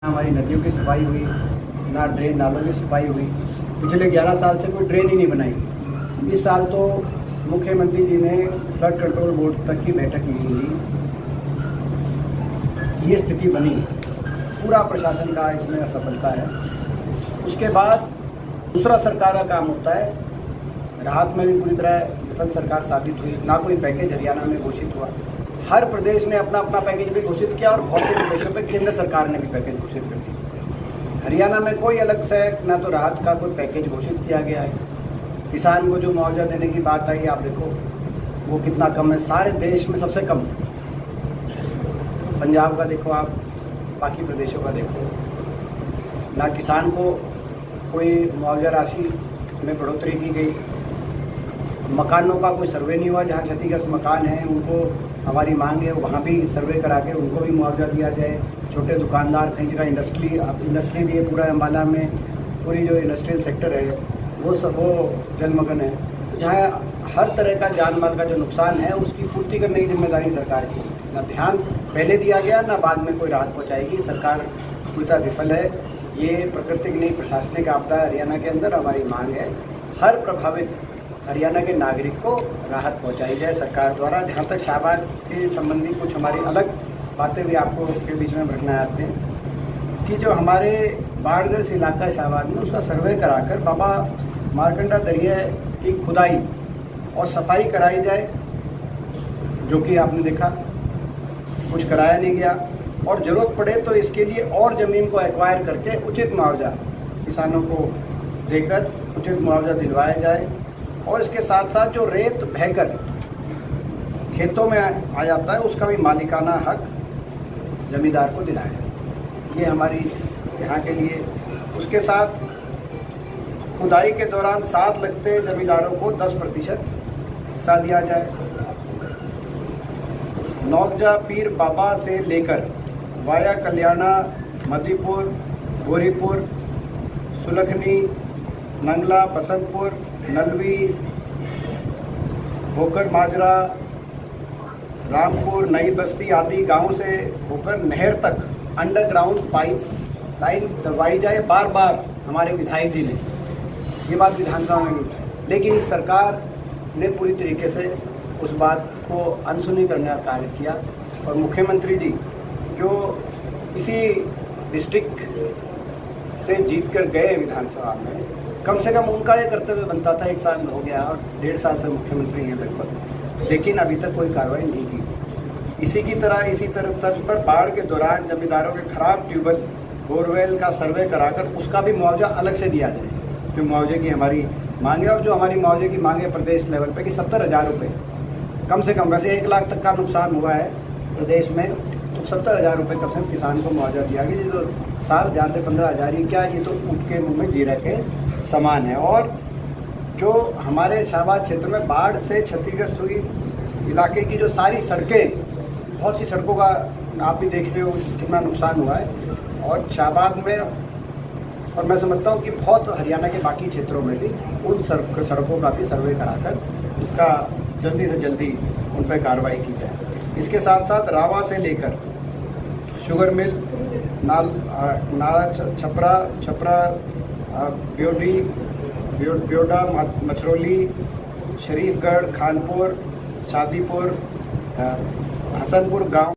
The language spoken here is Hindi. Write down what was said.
हमारी नदियों की सफाई हुई, ना ड्रेन नालों की सफाई हुई। पिछले 11 साल से कोई ड्रेन ही नहीं बनाई। इस साल तो मुख्यमंत्री जी ने फ्लड कंट्रोल बोर्ड तक की बैठक ली हुई, ये स्थिति बनी। पूरा प्रशासन का इसमें असफलता है। उसके बाद दूसरा सरकार का काम होता है, राहत में भी पूरी तरह विफल सरकार साबित हुई। ना कोई पैकेज हरियाणा में घोषित हुआ। हर प्रदेश ने अपना अपना पैकेज भी घोषित किया और बहुत से प्रदेशों पे केंद्र सरकार ने भी पैकेज घोषित कर दिया। हरियाणा में कोई अलग से ना तो राहत का कोई पैकेज घोषित किया गया है। किसान को जो मुआवजा देने की बात आई, आप देखो वो कितना कम है, सारे देश में सबसे कम। पंजाब का देखो आप, बाकी प्रदेशों का देखो, ना किसान को कोई मुआवजा राशि में बढ़ोतरी की गई। मकानों का कोई सर्वे नहीं हुआ, जहाँ क्षतिग्रस्त मकान हैं उनको हमारी मांग है वहाँ भी सर्वे करा के उनको भी मुआवजा दिया जाए। छोटे दुकानदार, कई जगह इंडस्ट्री भी है, पूरा अम्बाला में पूरी जो इंडस्ट्रियल सेक्टर है वो जलमग्न है। जहाँ हर तरह का जान माल का जो नुकसान है उसकी पूर्ति करने की जिम्मेदारी सरकार की। ना ध्यान पहले दिया गया, ना बाद में कोई राहत पहुँचाएगी। सरकार पूरी तरह विफल है। ये प्राकृतिक नहीं, प्रशासनिक आपदा है हरियाणा के अंदर। हमारी मांग है हर प्रभावित हरियाणा के नागरिक को राहत पहुंचाई जाए सरकार द्वारा। जहां तक शाहबाद से संबंधी कुछ हमारी अलग बातें भी आपको के बीच में रखना चाहते हैं कि जो हमारे बाढ़ग्रस्त इलाका शाहबाद में उसका सर्वे कराकर बाबा मारकंडा दरिया की खुदाई और सफाई कराई जाए, जो कि आपने देखा कुछ कराया नहीं गया। और ज़रूरत पड़े तो इसके लिए और ज़मीन को एक्वायर करके उचित मुआवजा किसानों को देकर उचित मुआवजा दिलवाया जाए। और इसके साथ साथ जो रेत बहकर खेतों में आ जाता है उसका भी मालिकाना हक जमींदार को दिलाया। ये हमारी यहाँ के लिए। उसके साथ खुदाई के दौरान साथ लगते जमींदारों को 10% हिस्सा दिया जाए। नौकजा पीर बाबा से लेकर वाया कल्याणा, मदीपुर, गोरीपुर, सुलखनी, नंगला, बसंतपुर, नलवी, होकर माजरा, रामपुर, नई बस्ती आदि गांवों से होकर नहर तक अंडरग्राउंड पाइप लाइन दलवाई जाए। बार बार हमारे विधायक जी ने ये बात विधानसभा में उठाई, लेकिन इस सरकार ने पूरी तरीके से उस बात को अनसुनी करने का कार्य किया। और मुख्यमंत्री जी जो इसी डिस्ट्रिक्ट से जीत कर गए विधानसभा में, कम से कम उनका ये कर्तव्य बनता था। 1 साल हो गया और 1.5 साल से मुख्यमंत्री हैं लगभग, लेकिन अभी तक कोई कार्रवाई नहीं की। इसी तरह तर्ज पर बाढ़ के दौरान जमींदारों के खराब ट्यूबवेल, बोरवेल का सर्वे कराकर उसका भी मुआवजा अलग से दिया जाए, जो मुआवजे की हमारी मांग है। और जो हमारी मुआवजे की मांग है प्रदेश लेवल पे कि 70,000 रुपये कम से कम, वैसे 1 लाख तक का नुकसान हुआ है प्रदेश में, तो 70,000 रुपये कम से कम किसान को मुआवजा दिया गया। जो 7,000 से 15,000 ही क्या, ये तो ऊँट के मुँह में जीरा के समान है। और जो हमारे शाहबाद क्षेत्र में बाढ़ से क्षतिग्रस्त हुई इलाके की जो सारी सड़कें, बहुत सी सड़कों का आप भी देख रहे हो कितना नुकसान हुआ है। और शाहबाद में, और मैं समझता हूँ कि बहुत हरियाणा के बाकी क्षेत्रों में भी उन सड़कों का भी सर्वे कराकर उसका जल्दी से जल्दी उन पर कार्रवाई की जाए। इसके साथ साथ रावा से लेकर शुगर मिल, नाला छपरा, ब्योडा, मछरौली, शरीफगढ़, खानपुर, शादीपुर, हसनपुर गांव